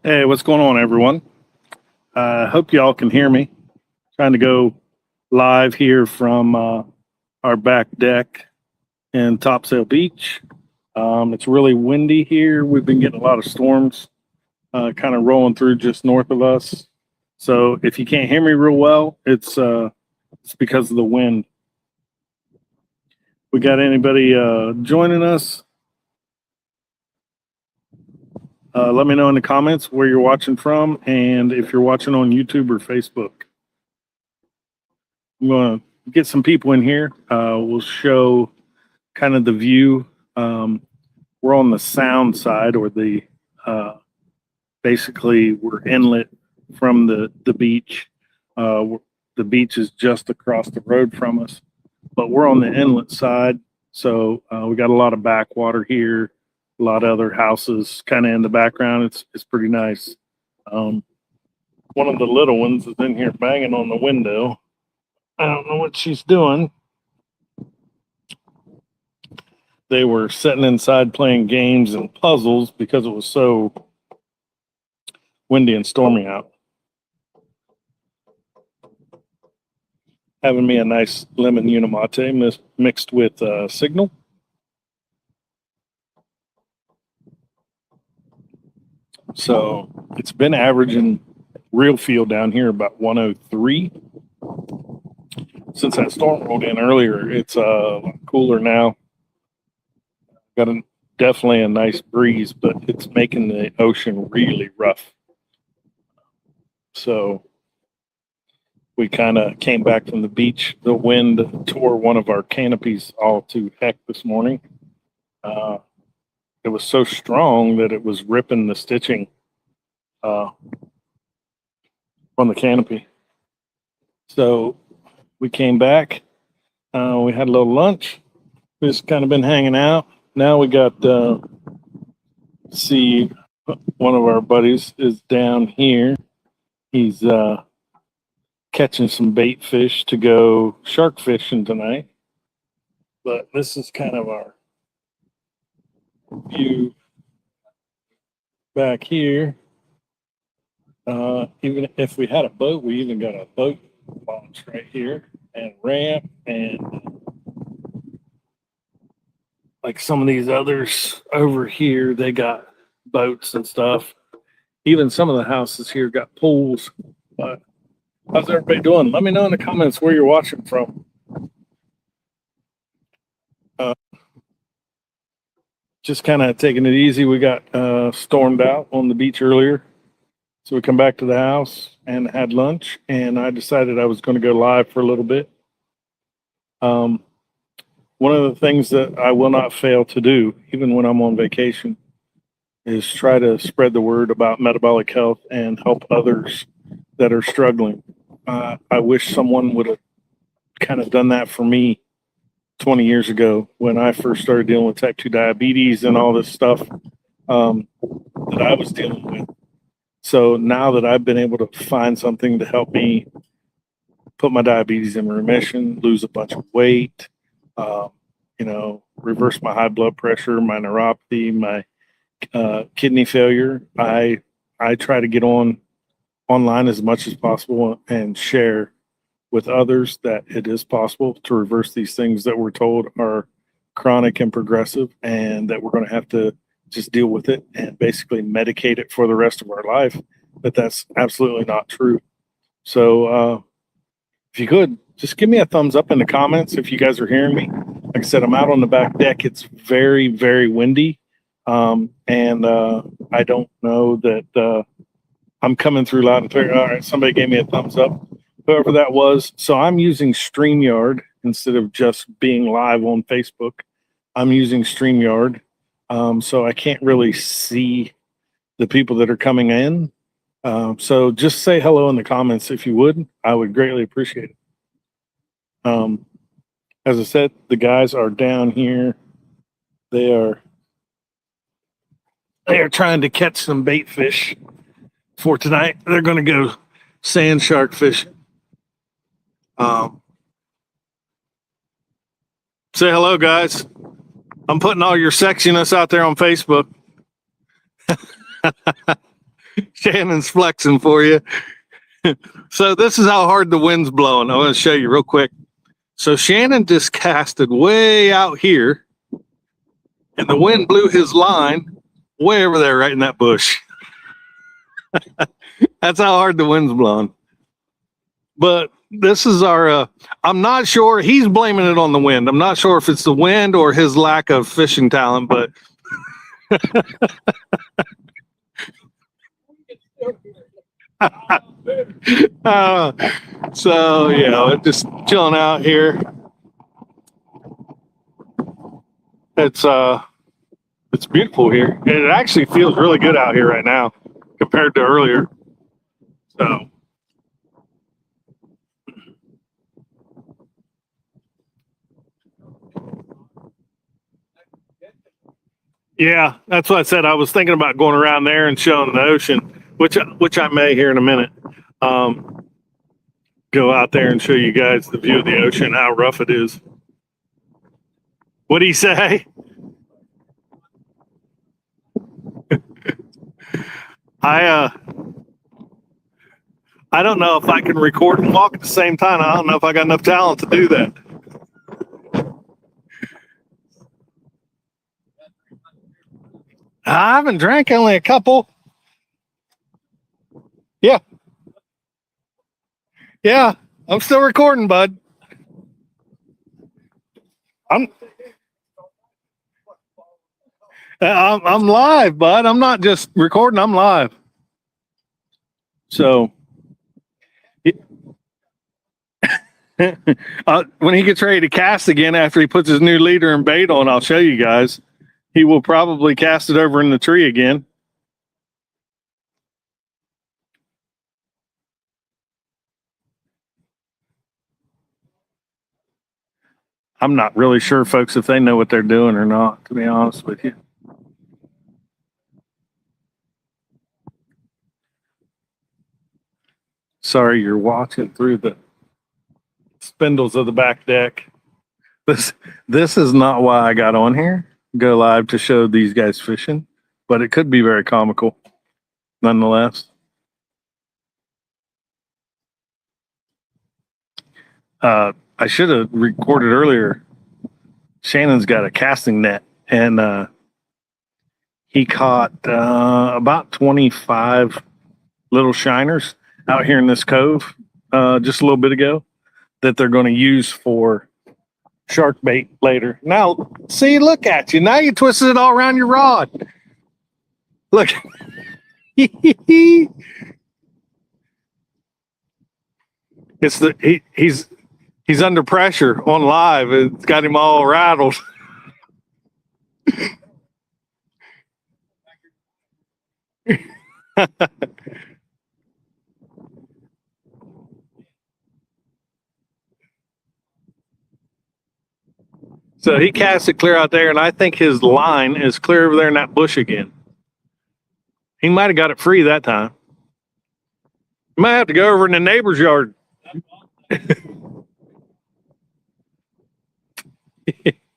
Hey, what's going on, everyone? Hope y'all can hear me. Trying to go live here from our back deck in Topsail Beach. It's really windy here. We've been getting a lot of storms kind of rolling through just north of us. So if you can't hear me real well, it's because of the wind. We got anybody joining us? Let me know in the comments where you're watching from and if you're watching on YouTube or Facebook. I'm going to get some people in here. We'll show kind of the view. We're on the sound side, or uh, basically we're inlet from the beach. The beach is just across the road from us, but we're on the inlet side. So we got a lot of backwater here, a lot of other houses kind of in the background. It's pretty nice. Um, One of the little ones is in here banging on the window. I don't know what she's doing. They were sitting inside playing games and puzzles because it was so windy and stormy out. Having me a nice lemon unimate mixed with Signal. So it's been averaging real feel down here about 103. Since that storm rolled in earlier, it's cooler now. Got definitely a nice breeze, but it's making the ocean really rough. So we kind of came back from the beach. The wind tore one of our canopies all to heck this morning. It was so strong that it was ripping the stitching uh, from the canopy. So we came back. We had a little lunch. Just kind of been hanging out. Now we got see one of our buddies is down here. He's catching some bait fish to go shark fishing tonight. But this is kind of our view back here. Even if we had a boat, we even got a boat launch right here and ramp, and like some of these others over here, they got boats and stuff. Even some of the houses here got pools. But how's everybody doing? Let me know in the comments where you're watching from. Uh, just kind of taking it easy. We got stormed out on the beach earlier. So we come back to the house and had lunch, and I decided I was going to go live for a little bit. One of the things that I will not fail to do, even when I'm on vacation, is try to spread the word about metabolic health and help others that are struggling. I wish someone would have kind of done that for me 20 years ago when I first started dealing with type 2 diabetes and all this stuff that I was dealing with. So now that I've been able to find something to help me put my diabetes in remission, lose a bunch of weight, reverse my high blood pressure, my neuropathy, my kidney failure, I try to get online as much as possible and share with others that it is possible to reverse these things that we're told are chronic and progressive, and that we're going to have to just deal with it and basically medicate it for the rest of our life. But that's absolutely not true. So if you could just give me a thumbs up in the comments if you guys are hearing me. Like I said, I'm out on the back deck. It's very, very windy. And I don't know that I'm coming through loud and clear. All right, somebody gave me a thumbs up, whoever that was. So I'm using StreamYard instead of just being live on Facebook. I'm using StreamYard. So I can't really see the people that are coming in. So just say hello in the comments if you would. I would greatly appreciate it. As I said, the guys are down here. They are trying to catch some bait fish for tonight. They're going to go sand shark fishing. Say hello, guys. I'm putting all your sexiness out there on Facebook. Shannon's flexing for you. So this is how hard the wind's blowing. I'm going to show you real quick. So Shannon just casted way out here, and the wind blew his line way over there, right in that bush. That's how hard the wind's blowing. But this is our, I'm not sure, he's blaming it on the wind. I'm not sure if it's the wind or his lack of fishing talent, but. So, just chilling out here. It's beautiful here. And it actually feels really good out here right now compared to earlier. So. Yeah, that's what I said. I was thinking about going around there and showing the ocean, which I may here in a minute. Go out there and show you guys the view of the ocean, how rough it is. What'd he say? I don't know if I can record and walk at the same time. I don't know if I got enough talent to do that. I haven't drank, only a couple. Yeah. Yeah, I'm still recording, bud. I'm live, bud. I'm not just recording, I'm live. So when he gets ready to cast again after he puts his new leader and bait on, I'll show you guys. He will probably cast it over in the tree again. I'm not really sure, folks, if they know what they're doing or not, to be honest with you. Sorry, you're watching through the spindles of the back deck. This is not why I got on here, go live to show these guys fishing, but it could be very comical nonetheless. I should have recorded earlier. Shannon's got a casting net, and he caught about 25 little shiners out here in this cove just a little bit ago that they're going to use for shark bait later. Now, see, look at you. Now you twisted it all around your rod. Look. He's under pressure on live. It's got him all rattled. So he casts it clear out there, and I think his line is clear over there in that bush again. He might have got it free that time. You might have to go over in the neighbor's yard.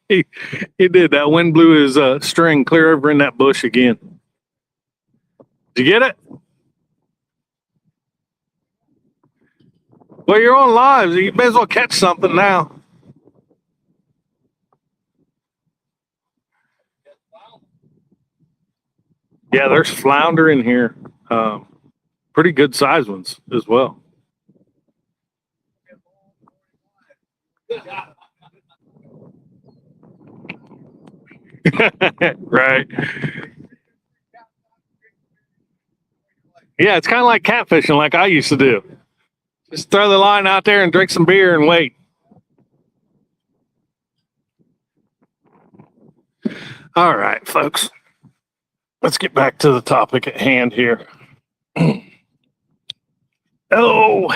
he did. That wind blew his string clear over in that bush again. Did you get it? Well, you're on live. So you may as well catch something now. Yeah, there's flounder in here. Pretty good sized ones as well. Right. Yeah, it's kind of like catfishing, like I used to do. Just throw the line out there and drink some beer and wait. All right, folks. Let's get back to the topic at hand here. Oh,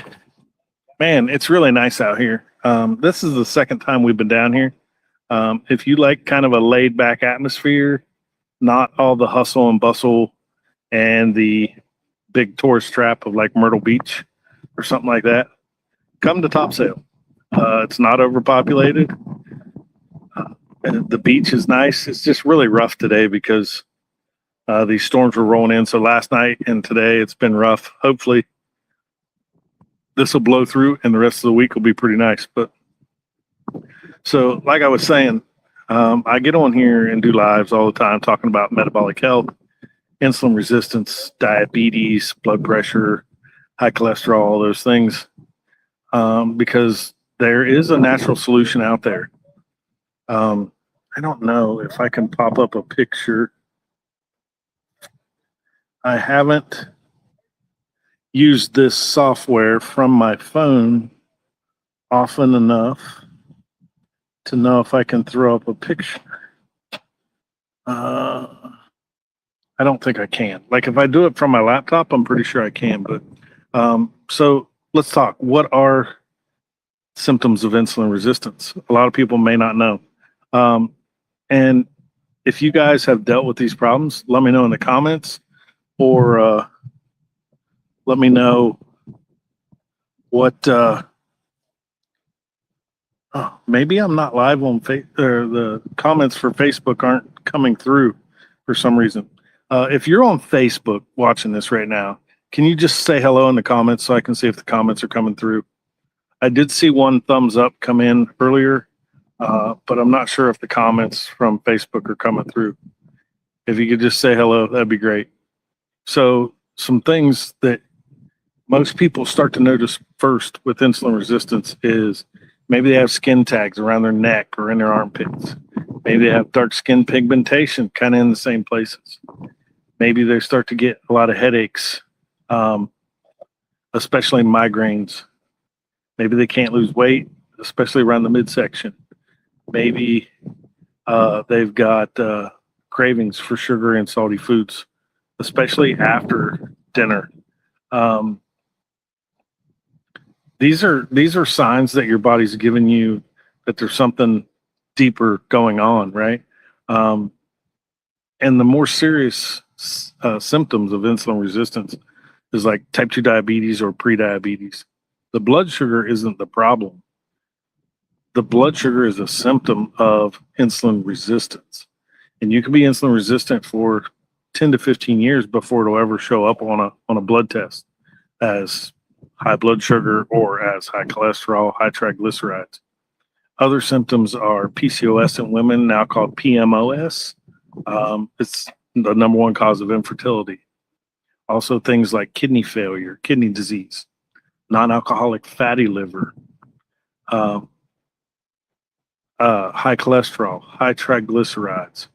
man, it's really nice out here. This is the second time we've been down here. If you like kind of a laid back atmosphere, not all the hustle and bustle and the big tourist trap of like Myrtle Beach or something like that, come to Topsail. It's not overpopulated. The beach is nice. It's just really rough today because These storms were rolling in. So last night and today it's been rough. Hopefully this will blow through and the rest of the week will be pretty nice. But so like I was saying, I get on here and do lives all the time talking about metabolic health, insulin resistance, diabetes, blood pressure, high cholesterol, all those things, because there is a natural solution out there. I don't know if I can pop up a picture. I haven't used this software from my phone often enough to know if I can throw up a picture. I don't think I can. Like if I do it from my laptop, I'm pretty sure I can. But so let's talk. What are symptoms of insulin resistance? A lot of people may not know. And if you guys have dealt with these problems, let me know in the comments, or let me know what. Maybe I'm not live on or the comments for Facebook aren't coming through for some reason. If you're on Facebook watching this right now, can you just say hello in the comments so I can see if the comments are coming through? I did see one thumbs up come in earlier, but I'm not sure if the comments from Facebook are coming through. If you could just say hello, that'd be great. So some things that most people start to notice first with insulin resistance is maybe they have skin tags around their neck or in their armpits. Maybe they have dark skin pigmentation kind of in the same places. Maybe they start to get a lot of headaches, especially migraines. Maybe they can't lose weight, especially around the midsection. Maybe they've got cravings for sugary and salty foods, especially after dinner. These are signs that your body's giving you that there's something deeper going on, right? And the more serious symptoms of insulin resistance is like type 2 diabetes or prediabetes. The blood sugar isn't the problem. The blood sugar is a symptom of insulin resistance. And you can be insulin resistant for 10 to 15 years before it'll ever show up on a blood test as high blood sugar or as high cholesterol, high triglycerides. Other symptoms are PCOS in women, now called PMOS. It's the number one cause of infertility. Also things like kidney failure, kidney disease, non-alcoholic fatty liver, high cholesterol, high triglycerides,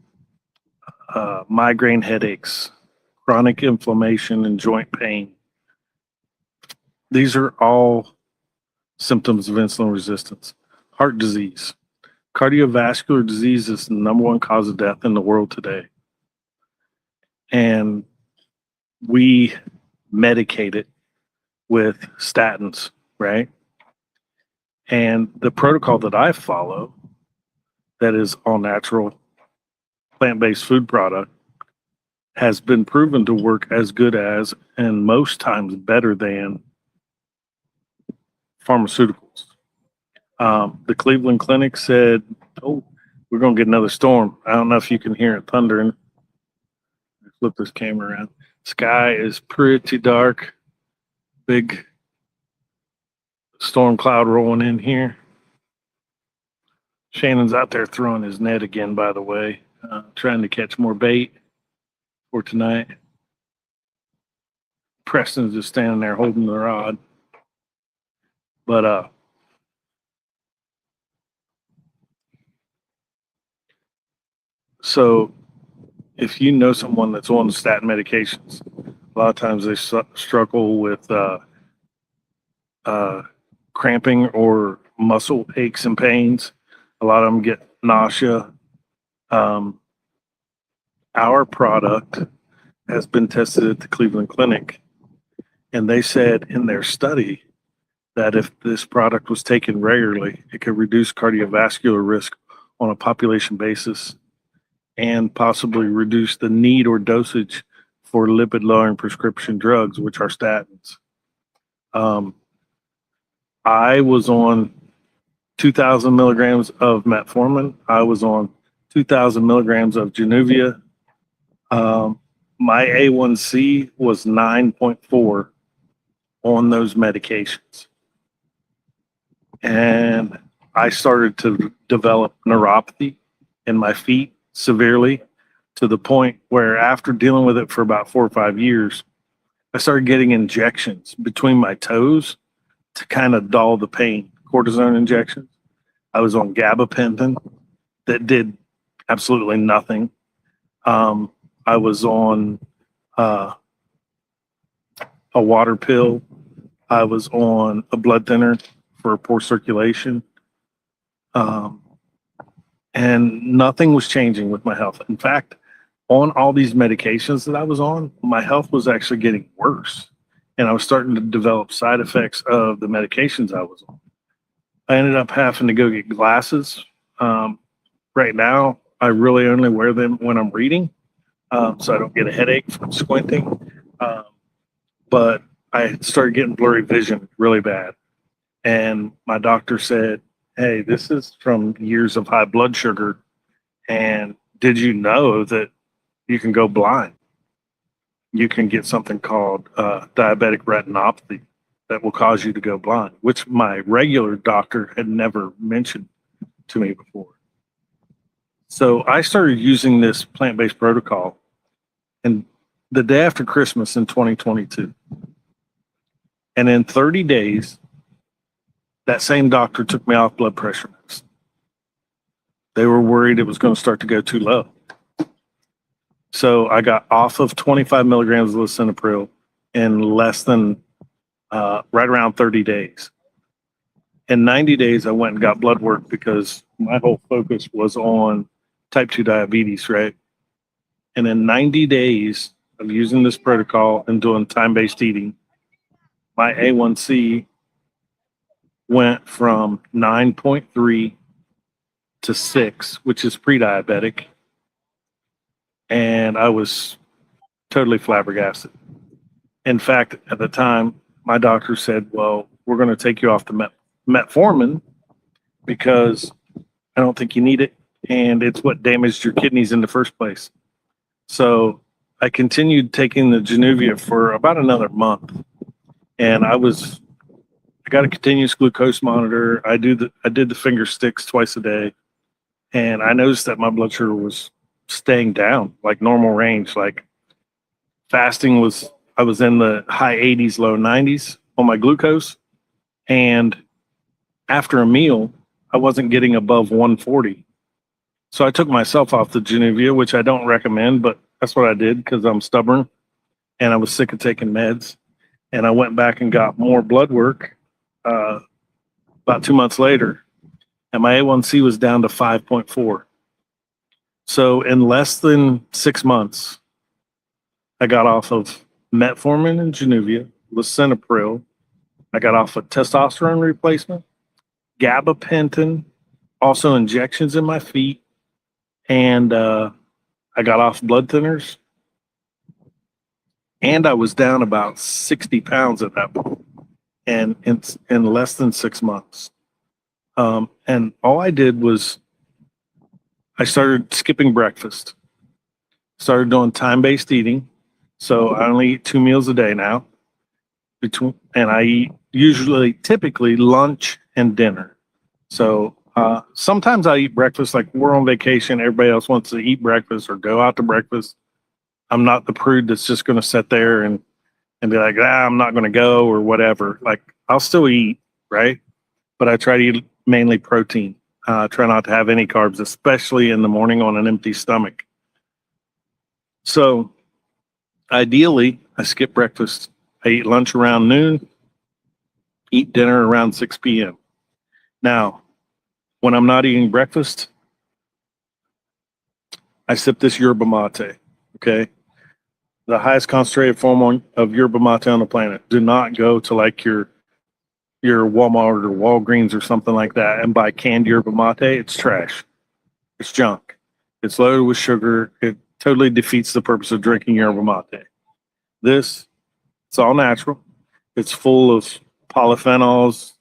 migraine headaches, chronic inflammation and joint pain. These are all symptoms of insulin resistance. Heart disease. Cardiovascular disease is the number one cause of death in the world today. And we medicate it with statins, right? And the protocol that I follow, that is all natural, plant-based food product, has been proven to work as good as, and most times better than, pharmaceuticals. The Cleveland Clinic said, "Oh, we're going to get another storm." I don't know if you can hear it thundering. Flip this camera around. Sky is pretty dark. Big storm cloud rolling in here. Shannon's out there throwing his net again, by the way, trying to catch more bait for tonight. Preston's just standing there holding the rod. But so if you know someone that's on statin medications, a lot of times they struggle with cramping or muscle aches and pains. A lot of them get nausea. Our product has been tested at the Cleveland Clinic, and they said in their study that if this product was taken regularly, it could reduce cardiovascular risk on a population basis and possibly reduce the need or dosage for lipid-lowering prescription drugs, which are statins. I was on 2,000 milligrams of metformin. I was on 2,000 milligrams of Januvia. my A1C was 9.4 on those medications. And I started to develop neuropathy in my feet severely, to the point where after dealing with it for about 4 or 5 years, I started getting injections between my toes to kind of dull the pain, cortisone injections. I was on gabapentin that did absolutely nothing. I was on a water pill. I was on a blood thinner for poor circulation. And nothing was changing with my health. In fact, on all these medications that I was on, my health was actually getting worse. And I was starting to develop side effects of the medications I was on. I ended up having to go get glasses. Right now, I really only wear them when I'm reading, so I don't get a headache from squinting. But I started getting blurry vision really bad. And my doctor said, "Hey, this is from years of high blood sugar. And did you know that you can go blind? You can get something called diabetic retinopathy that will cause you to go blind," which my regular doctor had never mentioned to me before. So I started using this plant-based protocol, and the day after Christmas in 2022. And in 30 days, that same doctor took me off blood pressure medicine. They were worried it was going to start to go too low. So I got off of 25 milligrams of lisinopril in less than right around 30 days. In 90 days, I went and got blood work because my whole focus was on type 2 diabetes, right? And in 90 days of using this protocol and doing time-based eating, my A1C went from 9.3 to 6, which is pre-diabetic. And I was totally flabbergasted. In fact, at the time, my doctor said, "Well, we're going to take you off the metformin because I don't think you need it. And it's what damaged your kidneys in the first place." So I continued taking the Januvia for about another month. And I got a continuous glucose monitor. I did the finger sticks twice a day. And I noticed that my blood sugar was staying down, like normal range. Like fasting I was in the high 80s, low 90s on my glucose. And after a meal, I wasn't getting above 140. So I took myself off the Januvia, which I don't recommend, but that's what I did because I'm stubborn and I was sick of taking meds. And I went back and got more blood work about 2 months later, and my A1C was down to 5.4. So in less than 6 months, I got off of metformin and Januvia, lisinopril. I got off of testosterone replacement, gabapentin, also injections in my feet, and I got off blood thinners. And I was down about 60 pounds at that point, and in less than 6 months. And all I did was I started skipping breakfast, started doing time-based eating. So I only eat 2 meals a day now, and I eat typically lunch and dinner. So sometimes I eat breakfast, like we're on vacation, everybody else wants to eat breakfast or go out to breakfast. I'm not the prude that's just going to sit there and be like, I'm not going to go or whatever. Like I'll still eat, right? But I try to eat mainly protein. Try not to have any carbs, especially in the morning on an empty stomach. So ideally, I skip breakfast. I eat lunch around noon, eat dinner around 6 p.m. Now, when I'm not eating breakfast, I sip this yerba mate, okay? The highest concentrated form of yerba mate on the planet. Do not go to like your Walmart or Walgreens or something like that and buy canned yerba mate. It's trash. It's junk. It's loaded with sugar. It totally defeats the purpose of drinking yerba mate. It's all natural. It's full of polyphenols,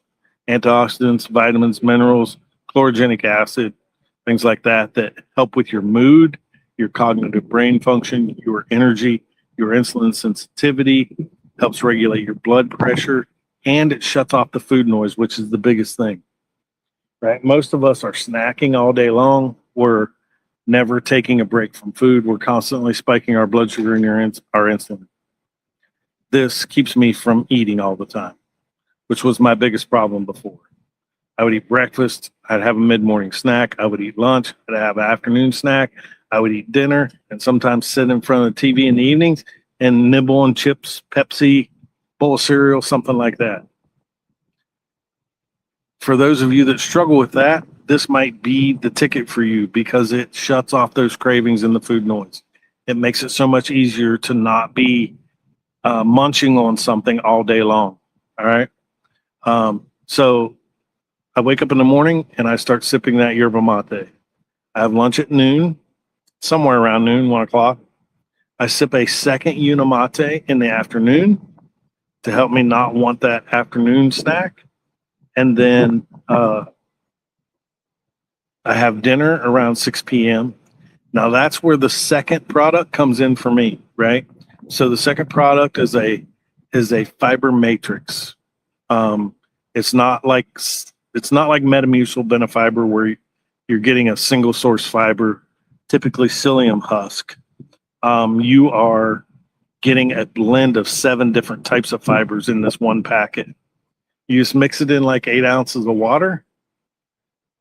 antioxidants, vitamins, minerals, chlorogenic acid, things like that help with your mood, your cognitive brain function, your energy, your insulin sensitivity, helps regulate your blood pressure, and it shuts off the food noise, which is the biggest thing, right? Most of us are snacking all day long. We're never taking a break from food. We're constantly spiking our blood sugar and our insulin. This keeps me from eating all the time, which was my biggest problem before. I would eat breakfast, I'd have a mid-morning snack, I would eat lunch, I'd have an afternoon snack, I would eat dinner, and sometimes sit in front of the TV in the evenings and nibble on chips, Pepsi, bowl of cereal, something like that. For those of you that struggle with that, this might be the ticket for you because it shuts off those cravings and the food noise. It makes it so much easier to not be munching on something all day long. All right. So I wake up in the morning and I start sipping that yerba mate. I have lunch at noon, somewhere around noon, 1 o'clock. I sip a second Unimate in the afternoon to help me not want that afternoon snack. And then I have dinner around 6 p.m. Now that's where the second product comes in for me, right? So the second product is a fiber matrix. It's not like Metamucil Benefiber where you're getting a single source fiber, typically psyllium husk. You are getting a blend of 7 different types of fibers in this one packet. You just mix it in like 8 ounces of water.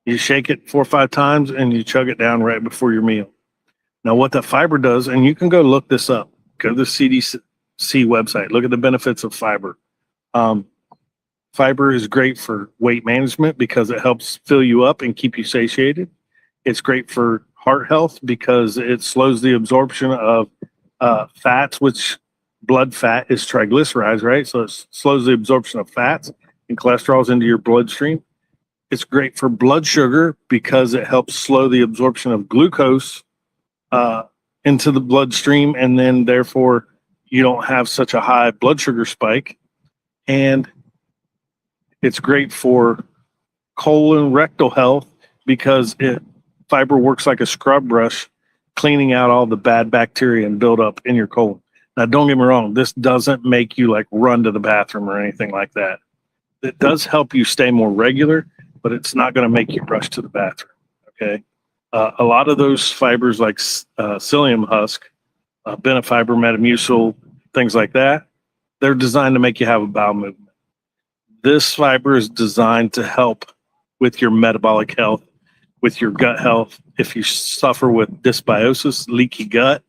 You shake it 4 or 5 times and you chug it down right before your meal. Now what that fiber does, and you can go look this up, go to the CDC website, look at the benefits of fiber. Fiber is great for weight management because it helps fill you up and keep you satiated. It's great for heart health because it slows the absorption of fats, which blood fat is triglycerides, right? So it slows the absorption of fats and cholesterols into your bloodstream. It's great for blood sugar because it helps slow the absorption of glucose into the bloodstream, and then therefore you don't have such a high blood sugar spike. And it's great for colon rectal health because fiber works like a scrub brush, cleaning out all the bad bacteria and buildup in your colon. Now, don't get me wrong, this doesn't make you like run to the bathroom or anything like that. It does help you stay more regular, but it's not going to make you rush to the bathroom. Okay. A lot of those fibers like psyllium husk, Benefiber, Metamucil, things like that, they're designed to make you have a bowel movement. This fiber is designed to help with your metabolic health, with your gut health. If you suffer with dysbiosis, leaky gut,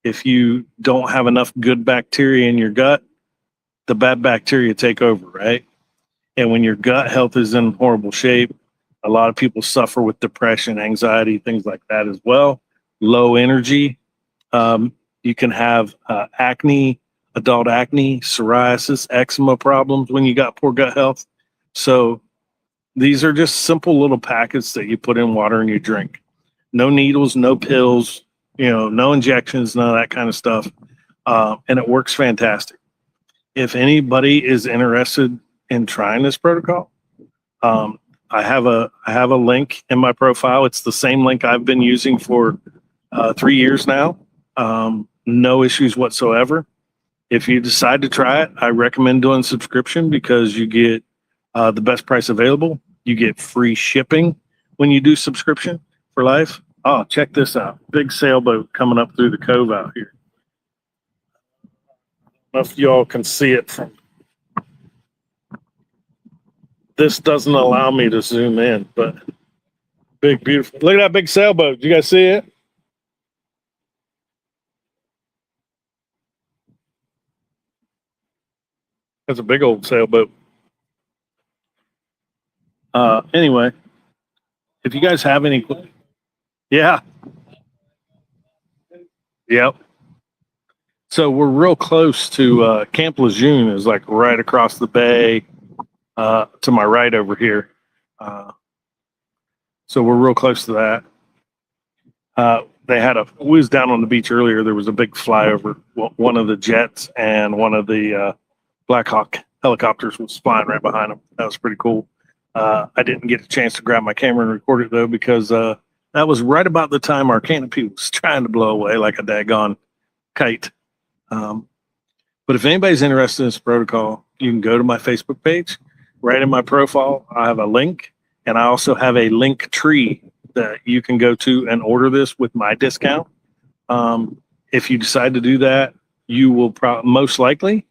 if you don't have enough good bacteria in your gut, the bad bacteria take over, right? And when your gut health is in horrible shape, a lot of people suffer with depression, anxiety, things like that as well. Low energy. You can have acne, adult acne, psoriasis, eczema problems when you got poor gut health. So these are just simple little packets that you put in water and you drink. No needles, no pills, no injections, none of that kind of stuff. And it works fantastic. If anybody is interested in trying this protocol, I have a link in my profile. It's the same link I've been using for 3 years now. No issues whatsoever. If you decide to try it, I recommend doing subscription because you get the best price available. You get free shipping when you do subscription for life. Oh, check this out. Big sailboat coming up through the cove out here. I don't know if y'all can see it from. This doesn't allow me to zoom in, but big, beautiful. Look at that big sailboat. You guys see it? That's a big old sailboat. Anyway, if you guys have any, yeah. Yep. So we're real close to Camp Lejeune is like right across the bay to my right over here. So we're real close to that. We was down on the beach earlier. There was a big flyover. One of the jets and one of the Black Hawk helicopters was flying right behind them. That was pretty cool. I didn't get a chance to grab my camera and record it though because that was right about the time our canopy was trying to blow away like a daggone kite. But if anybody's interested in this protocol, you can go to my Facebook page. Right in my profile, I have a link, and I also have a link tree that you can go to and order this with my discount. If you decide to do that, you will most likely,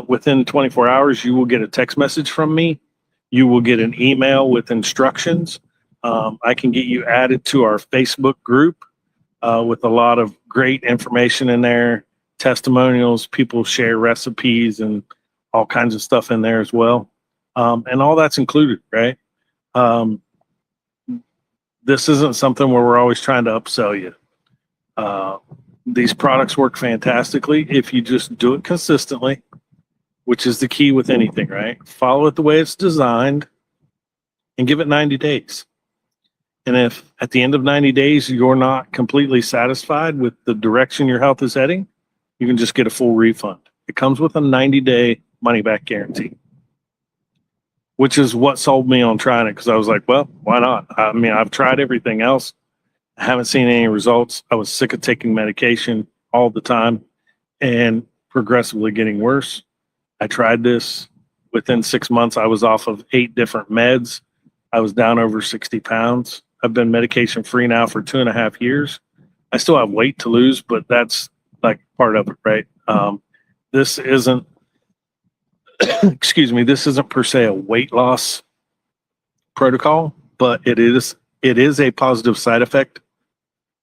within 24 hours, you will get a text message from me. You will get an email with instructions. I can get you added to our Facebook group with a lot of great information in there, testimonials, people share recipes and all kinds of stuff in there as well. And all that's included, right? This isn't something where we're always trying to upsell you. These products work fantastically if you just do it consistently, which is the key with anything, right? Follow it the way it's designed and give it 90 days. And if at the end of 90 days you're not completely satisfied with the direction your health is heading, you can just get a full refund. It comes with a 90-day money-back guarantee, which is what sold me on trying it, because I was like, well, why not? I mean, I've tried everything else. I haven't seen any results. I was sick of taking medication all the time and progressively getting worse. I tried this. Within 6 months, I was off of 8 different meds. I was down over 60 pounds. I've been medication free now for 2.5 years. I still have weight to lose, but that's like part of it, right? This isn't, excuse me, this isn't per se a weight loss protocol, but it is a positive side effect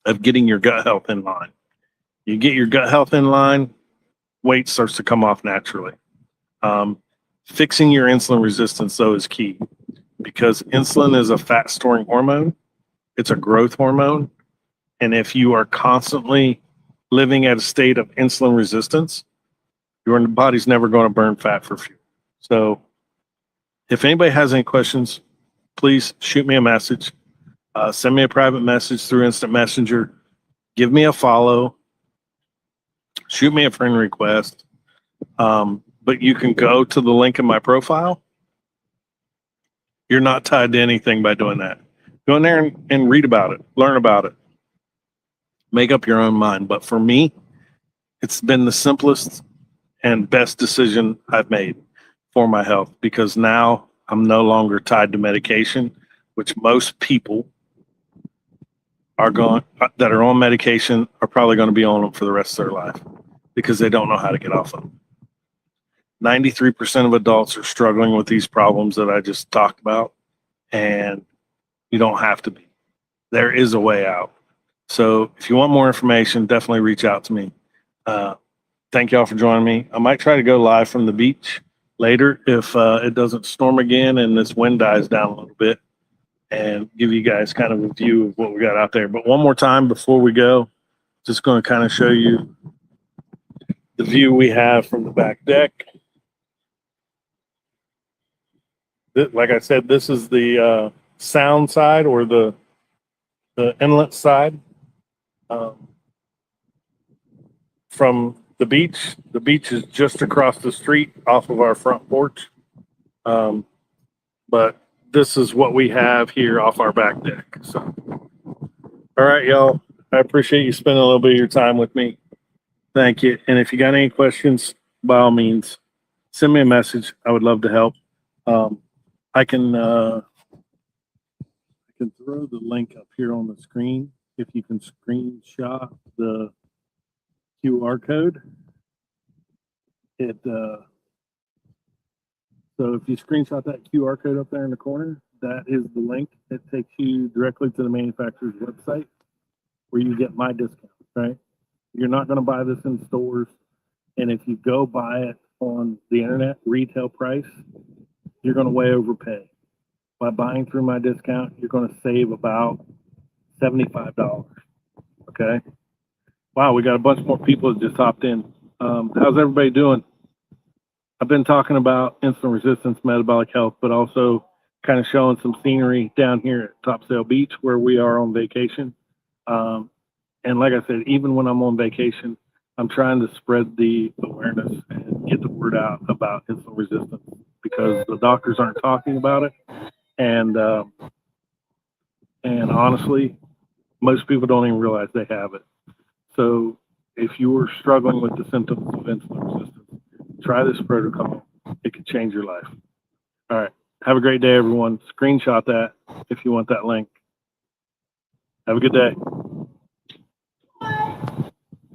of getting your gut health in line. You get your gut health in line, weight starts to come off naturally. Fixing your insulin resistance, though, is key, because insulin is a fat storing hormone. It's a growth hormone. And if you are constantly living at a state of insulin resistance, your body's never going to burn fat for fuel. So if anybody has any questions, please shoot me a message. Send me a private message through Instant Messenger. Give me a follow. Shoot me a friend request. But you can go to the link in my profile. You're not tied to anything by doing that. Go in there and read about it, learn about it, make up your own mind. But for me, it's been the simplest and best decision I've made for my health, because now I'm no longer tied to medication, which most people that are on medication are probably going to be on them for the rest of their life because they don't know how to get off them. 93% of adults are struggling with these problems that I just talked about, and you don't have to be. There is a way out. So if you want more information, definitely reach out to me. Thank y'all for joining me. I might try to go live from the beach later if it doesn't storm again and this wind dies down a little bit, and give you guys kind of a view of what we got out there. But one more time before we go, just going to kind of show you the view we have from the back deck. Like I said, this is the sound side, or the inlet side. From the beach is just across the street off of our front porch. But this is what we have here off our back deck. So, all right, y'all. I appreciate you spending a little bit of your time with me. Thank you. And if you got any questions, by all means, send me a message. I would love to help. I can throw the link up here on the screen if you can screenshot the QR code. So if you screenshot that QR code up there in the corner, that is the link. It takes you directly to the manufacturer's website where you get my discount, right? You're not going to buy this in stores. And if you go buy it on the internet, retail price, you're going to way overpay. By buying through my discount, you're going to save about $75. Okay. Wow, we got a bunch more people that just hopped in. How's everybody doing? I've been talking about insulin resistance, metabolic health, but also kind of showing some scenery down here at Topsail Beach where we are on vacation. And like I said, even when I'm on vacation, I'm trying to spread the awareness and get the word out about insulin resistance, because the doctors aren't talking about it. And honestly, most people don't even realize they have it. So if you are struggling with the symptoms of insulin resistance, try this protocol. It could change your life. All right. Have a great day, everyone. Screenshot that if you want that link. Have a good day.